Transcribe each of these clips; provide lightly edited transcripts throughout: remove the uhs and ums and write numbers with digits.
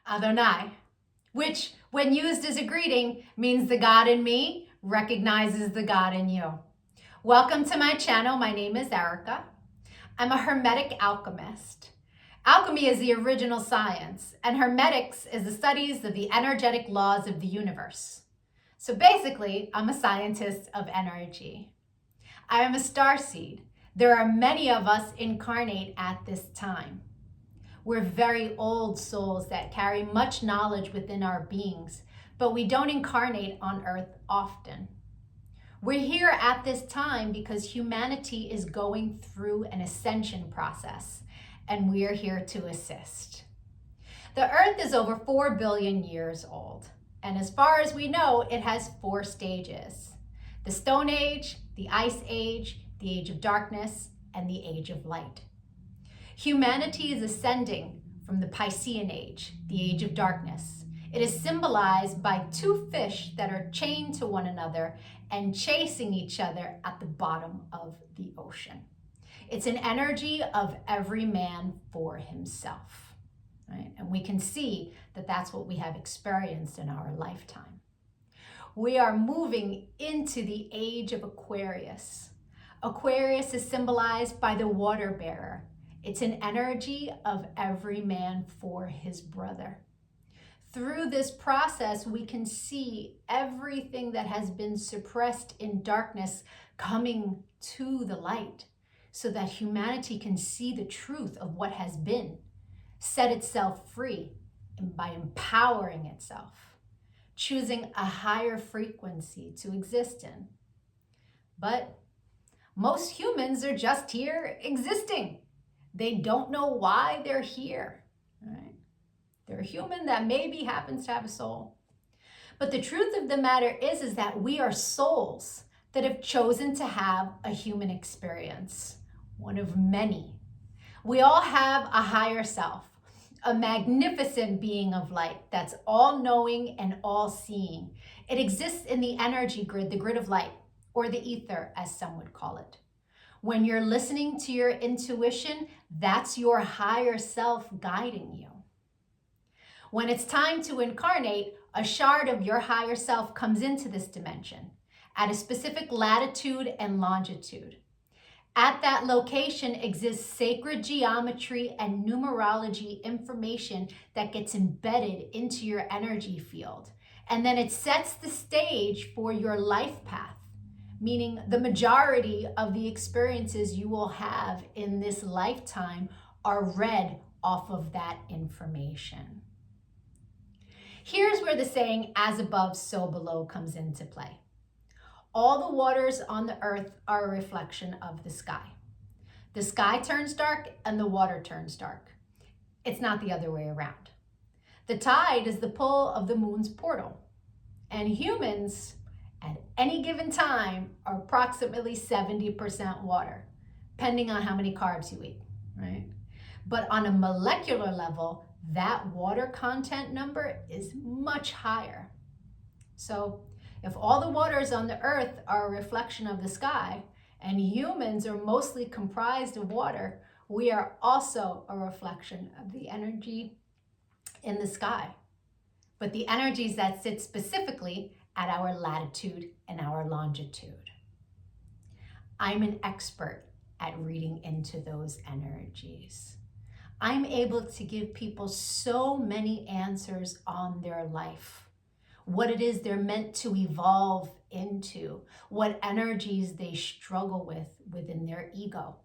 Adonai, which when used as a greeting means the God in me recognizes the God in you. Welcome to my channel. My name is Erica. I'm a Hermetic alchemist. Alchemy is the original science, and Hermetics is the studies of the energetic laws of the universe. So basically, I'm a scientist of energy. I am a starseed. There are many of us incarnate at this time. We're very old souls that carry much knowledge within our beings, but we don't incarnate on Earth often. We're here at this time because humanity is going through an ascension process, and we are here to assist. The Earth is over 4 billion years old, and as far as we know, it has 4 stages: the Stone Age, the Ice Age, the Age of Darkness, and the Age of Light. Humanity is ascending from the Piscean Age, the Age of Darkness. It is symbolized by 2 fish that are chained to one another and chasing each other at the bottom of the ocean. It's an energy of every man for himself, right? And we can see that that's what we have experienced in our lifetime. We are moving into the age of Aquarius. Aquarius is symbolized by the water bearer. It's an energy of every man for his brother. Through this process, we can see everything that has been suppressed in darkness coming to the light so that humanity can see the truth of what has been, set itself free by empowering itself, choosing a higher frequency to exist in. But most humans are just here existing. They don't know why they're here, right? They're a human that maybe happens to have a soul. But the truth of the matter is that we are souls that have chosen to have a human experience, one of many. We all have a higher self, a magnificent being of light that's all-knowing and all-seeing. It exists in the energy grid, the grid of light, or the ether, as some would call it. When you're listening to your intuition, that's your higher self guiding you. When it's time to incarnate, a shard of your higher self comes into this dimension at a specific latitude and longitude. At that location exists sacred geometry and numerology information that gets embedded into your energy field. And then it sets the stage for your life path, meaning the majority of the experiences you will have in this lifetime are read off of that information. Here's where the saying, as above, so below, comes into play. All the waters on the earth are a reflection of the sky. The sky turns dark and the water turns dark. It's not the other way around. The tide is the pull of the moon's portal, and humans at any given time are approximately 70% water, depending on how many carbs you eat, right? But on a molecular level, that water content number is much higher. So if all the waters on the earth are a reflection of the sky, and humans are mostly comprised of water, we are also a reflection of the energy in the sky. But the energies that sit specifically at our latitude and our longitude. I'm an expert at reading into those energies. I'm able to give people so many answers on their life, what it is they're meant to evolve into, what energies they struggle with within their ego.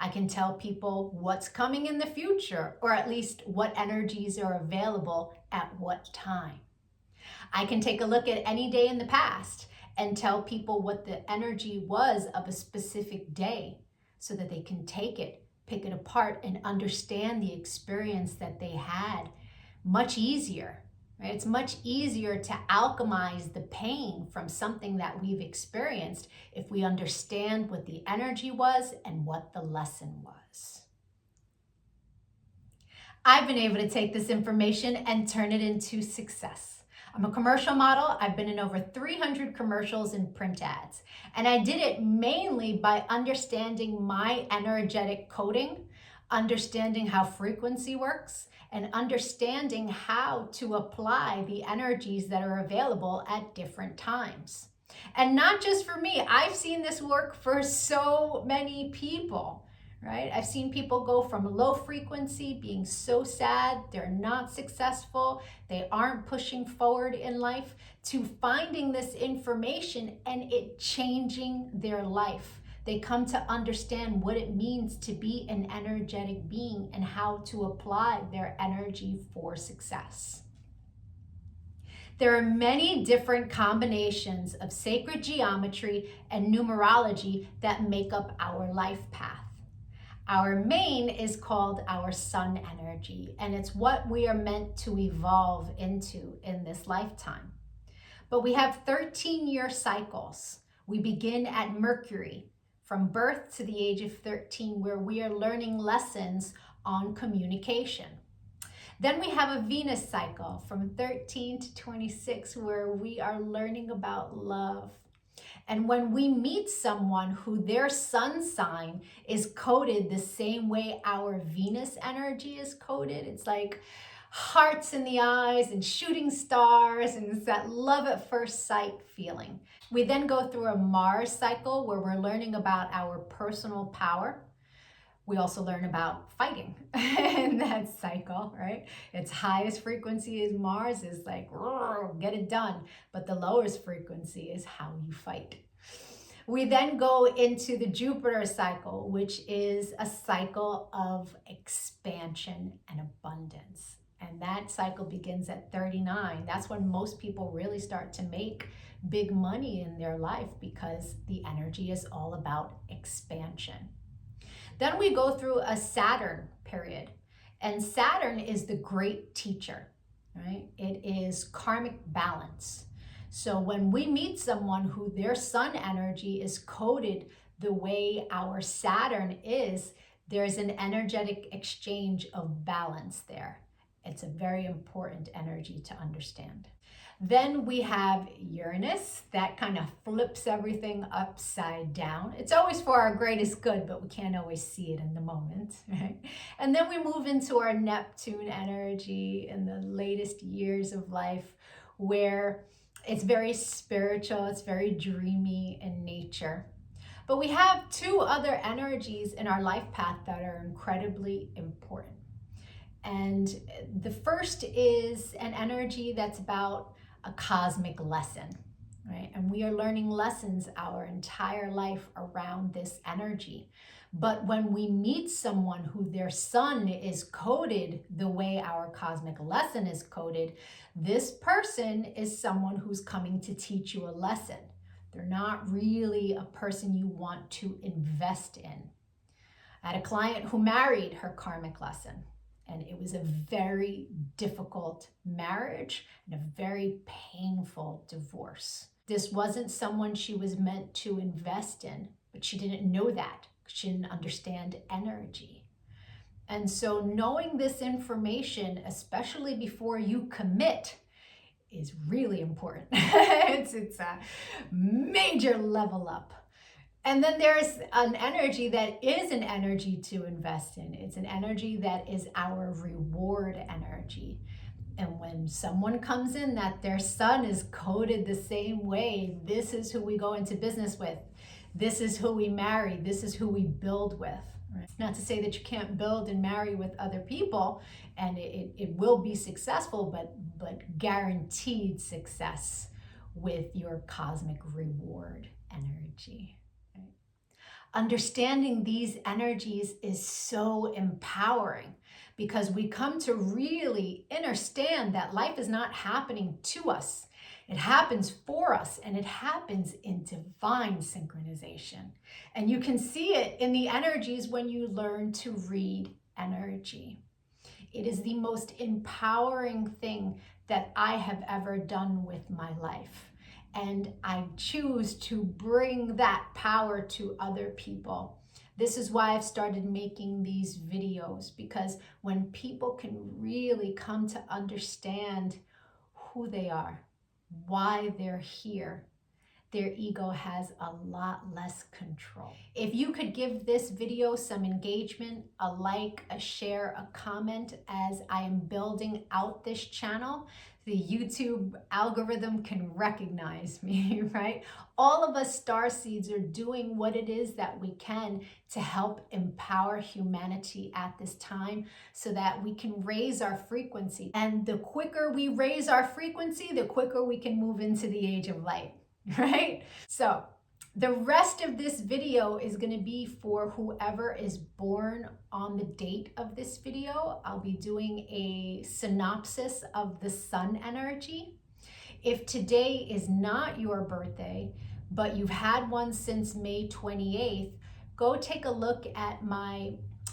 I can tell people what's coming in the future, or at least what energies are available at what time. I can take a look at any day in the past and tell people what the energy was of a specific day so that they can take it, pick it apart, and understand the experience that they had much easier, right? It's much easier to alchemize the pain from something that we've experienced if we understand what the energy was and what the lesson was. I've been able to take this information and turn it into success. I'm a commercial model. I've been in over 300 commercials and print ads. And I did it mainly by understanding my energetic coding understanding how frequency works, and understanding how to apply the energies that are available at different times. And not just for me, I've seen this work for so many people, right? I've seen people go from low frequency, being so sad, they're not successful, they aren't pushing forward in life, to finding this information and it changing their life. They come to understand what it means to be an energetic being and how to apply their energy for success. There are many different combinations of sacred geometry and numerology that make up our life path. Our main is called our sun energy, and it's what we are meant to evolve into in this lifetime. But we have 13-year cycles. We begin at Mercury, from birth to the age of 13, where we are learning lessons on communication. Then we have a Venus cycle from 13 to 26, where we are learning about love. And when we meet someone who their sun sign is coded the same way our Venus energy is coded, it's like hearts in the eyes and shooting stars, and it's that love at first sight feeling. We then go through a Mars cycle where we're learning about our personal power. We also learn about fighting in that cycle, right? Its highest frequency is Mars, is like, get it done. But the lowest frequency is how you fight. We then go into the Jupiter cycle, which is a cycle of expansion and abundance. And that cycle begins at 39. That's when most people really start to make big money in their life, because the energy is all about expansion. Then we go through a Saturn period, and Saturn is the great teacher, right? It is karmic balance. So when we meet someone who their sun energy is coded the way our Saturn is, there's an energetic exchange of balance there. It's a very important energy to understand. Then we have Uranus, that kind of flips everything upside down. It's always for our greatest good, but we can't always see it in the moment, right? And then we move into our Neptune energy in the latest years of life, where it's very spiritual, it's very dreamy in nature. But we have two other energies in our life path that are incredibly important. And the first is an energy that's about a cosmic lesson, right? And we are learning lessons our entire life around this energy. But when we meet someone who their sun is coded the way our cosmic lesson is coded, this person is someone who's coming to teach you a lesson. They're not really a person you want to invest in. I had a client who married her karmic lesson, and it was a very difficult marriage and a very painful divorce. This wasn't someone she was meant to invest in, but she didn't know that. She didn't understand energy. And so knowing this information, especially before you commit, is really important. it's a major level up. And then there's an energy that is an energy to invest in. It's an energy that is our reward energy. And when someone comes in that their sun is coded the same way, this is who we go into business with. This is who we marry. This is who we build with. Right? Not to say that you can't build and marry with other people, and it will be successful, but guaranteed success with your cosmic reward energy. Understanding these energies is so empowering, because we come to really understand that life is not happening to us. It happens for us, and it happens in divine synchronization. And you can see it in the energies when you learn to read energy. It is the most empowering thing that I have ever done with my life. And I choose to bring that power to other people. This is why I've started making these videos, because when people can really come to understand who they are, why they're here, their ego has a lot less control. If you could give this video some engagement, a like, a share, a comment, as I am building out this channel, the YouTube algorithm can recognize me, right? All of us starseeds are doing what it is that we can to help empower humanity at this time so that we can raise our frequency. And the quicker we raise our frequency, the quicker we can move into the age of light, right? So the rest of this video is going to be for whoever is born on the date of this video. I'll be doing a synopsis of the sun energy. If today is not your birthday, but you've had one since May 28th, go take a look at my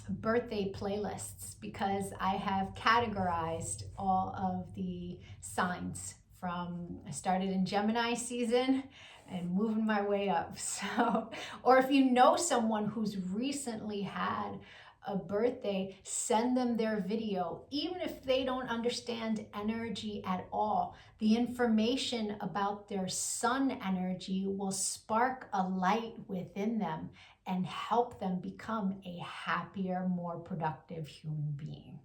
birthday playlists, because I have categorized all of the signs from, I started in Gemini season and moving my way up. So, or if you know someone who's recently had a birthday, send them their video. Even if they don't understand energy at all, the information about their sun energy will spark a light within them and help them become a happier, more productive human being.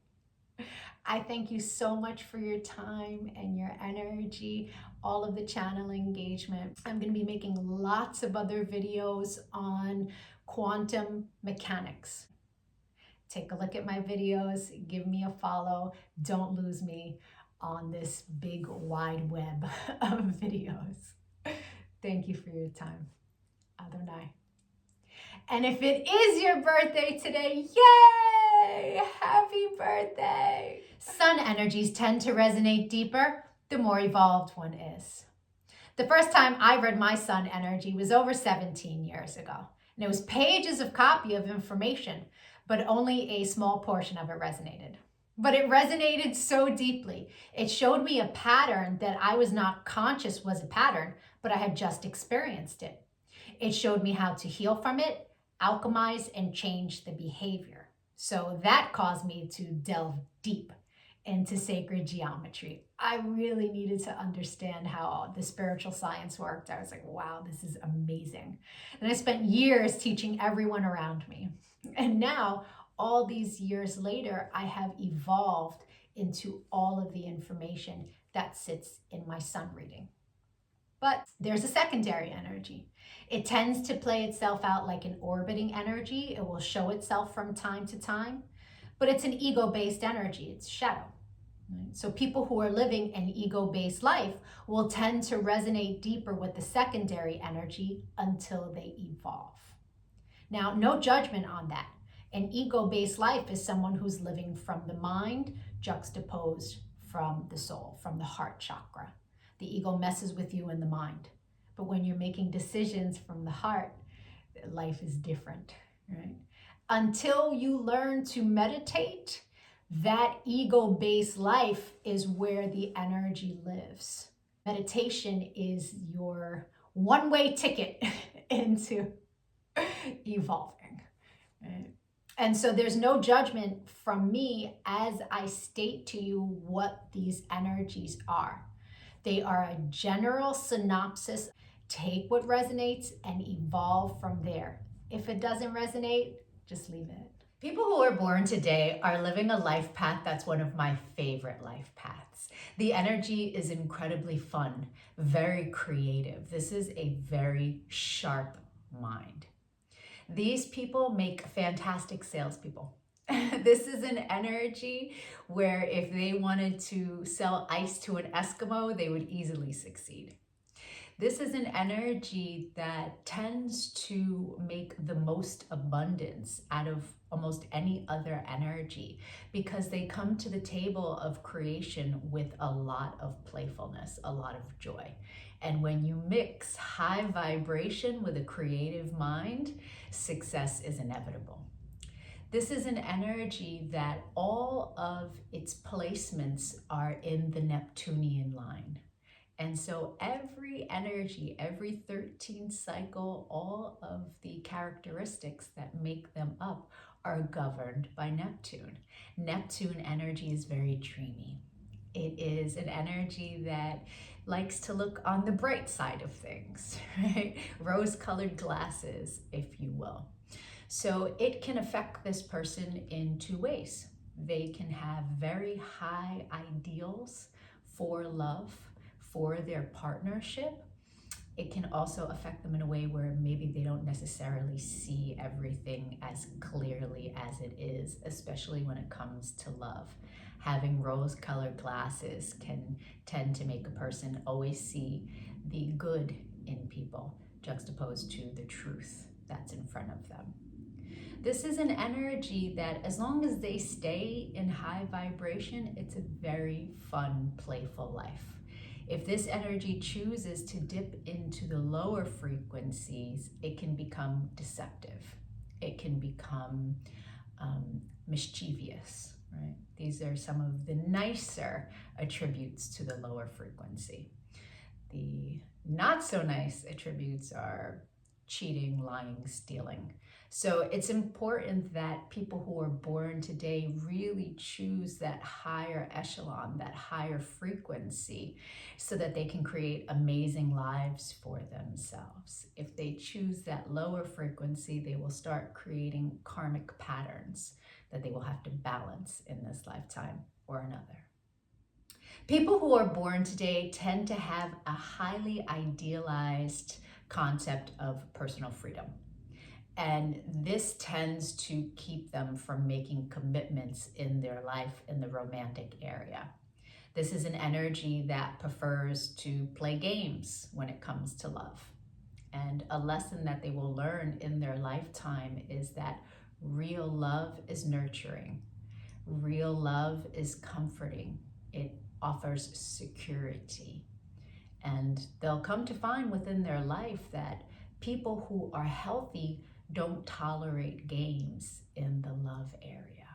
I thank you so much for your time and your energy, all of the channel engagement. I'm going to be making lots of other videos on quantum mechanics. Take a look at my videos, give me a follow. Don't lose me on this big wide web of videos. Thank you for your time. Adonai. And if it is your birthday today, yay! Happy birthday! Sun energies tend to resonate deeper the more evolved one is. The first time I read my sun energy was over 17 years ago. And it was pages of copy of information, but only a small portion of it resonated. But it resonated so deeply. It showed me a pattern that I was not conscious was a pattern, but I had just experienced it. It showed me how to heal from it, alchemize, and change the behavior. So that caused me to delve deep into sacred geometry. I really needed to understand how the spiritual science worked. I was like, wow, this is amazing. And I spent years teaching everyone around me. And now, all these years later, I have evolved into all of the information that sits in my sun reading. But there's a secondary energy. It tends to play itself out like an orbiting energy. It will show itself from time to time, but it's an ego-based energy. It's shadow. So people who are living an ego-based life will tend to resonate deeper with the secondary energy until they evolve. Now, no judgment on that. An ego-based life is someone who's living from the mind, juxtaposed from the soul, from the heart chakra. The ego messes with you in the mind. But when you're making decisions from the heart, life is different, right? Until you learn to meditate, that ego-based life is where the energy lives. Meditation is your one-way ticket into evolving, right? And so there's no judgment from me as I state to you what these energies are. They are a general synopsis. Take what resonates and evolve from there. If it doesn't resonate, just leave it. People who are born today are living a life path that's one of my favorite life paths. The energy is incredibly fun, very creative. This is a very sharp mind. These people make fantastic salespeople. This is an energy where if they wanted to sell ice to an Eskimo, they would easily succeed. This is an energy that tends to make the most abundance out of almost any other energy because they come to the table of creation with a lot of playfulness, a lot of joy. And when you mix high vibration with a creative mind, success is inevitable. This is an energy that all of its placements are in the Neptunian line. And so every energy, every 13th cycle, all of the characteristics that make them up are governed by Neptune. Neptune energy is very dreamy. It is an energy that likes to look on the bright side of things, right? Rose-colored glasses, if you will. So it can affect this person in two ways. They can have very high ideals for love, for their partnership. It can also affect them in a way where maybe they don't necessarily see everything as clearly as it is, especially when it comes to love. Having rose-colored glasses can tend to make a person always see the good in people, juxtaposed to the truth that's in front of them. This is an energy that, as long as they stay in high vibration, it's a very fun, playful life. If this energy chooses to dip into the lower frequencies, it can become deceptive. It can become mischievous, right? These are some of the nicer attributes to the lower frequency. The not so nice attributes are cheating, lying, stealing. So it's important that people who are born today really choose that higher echelon, that higher frequency, so that they can create amazing lives for themselves. If they choose that lower frequency, they will start creating karmic patterns that they will have to balance in this lifetime or another. People who are born today tend to have a highly idealized concept of personal freedom. And this tends to keep them from making commitments in their life in the romantic area. This is an energy that prefers to play games when it comes to love. And a lesson that they will learn in their lifetime is that real love is nurturing. Real love is comforting. It offers security. And they'll come to find within their life that people who are healthy don't tolerate games in the love area.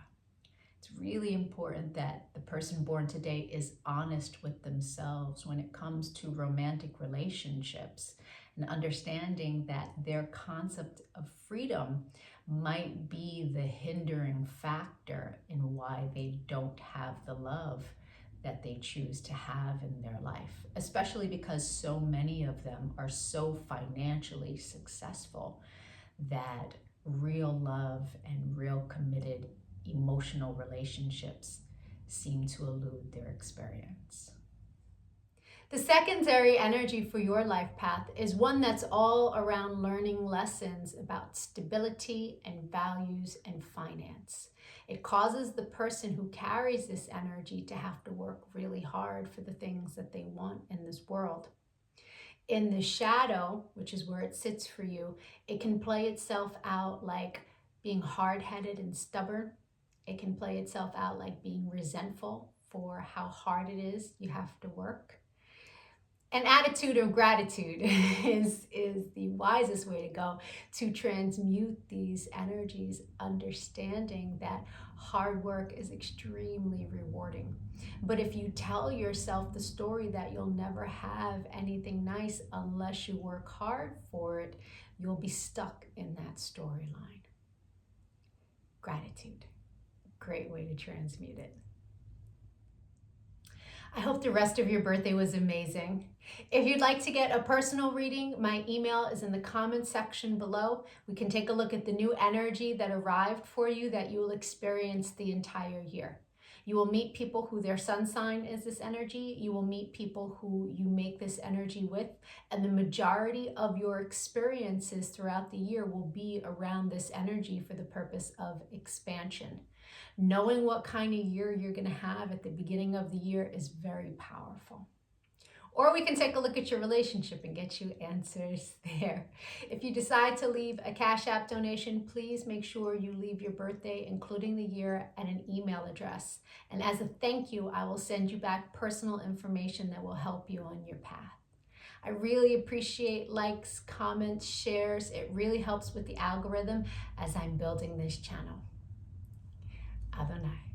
It's really important that the person born today is honest with themselves when it comes to romantic relationships, and understanding that their concept of freedom might be the hindering factor in why they don't have the love that they choose to have in their life, especially because so many of them are so financially successful that real love and real committed emotional relationships seem to elude their experience. The secondary energy for your life path is one that's all around learning lessons about stability and values and finance. It causes the person who carries this energy to have to work really hard for the things that they want in this world. In the shadow, which is where it sits for you, it can play itself out like being hard-headed and stubborn. It can play itself out like being resentful for how hard it is you have to work. An attitude of gratitude is the wisest way to go to transmute these energies, understanding that hard work is extremely rewarding. But if you tell yourself the story that you'll never have anything nice unless you work hard for it, you'll be stuck in that storyline. Gratitude, great way to transmute it. I hope the rest of your birthday was amazing. If you'd like to get a personal reading, my email is in the comments section below. We can take a look at the new energy that arrived for you that you will experience the entire year. You will meet people who their sun sign is this energy. You will meet people who you make this energy with. And the majority of your experiences throughout the year will be around this energy for the purpose of expansion. Knowing what kind of year you're going to have at the beginning of the year is very powerful. Or we can take a look at your relationship and get you answers there. If you decide to leave a Cash App donation, please make sure you leave your birthday, including the year, and an email address. And as a thank you, I will send you back personal information that will help you on your path. I really appreciate likes, comments, shares. It really helps with the algorithm as I'm building this channel. Adonai.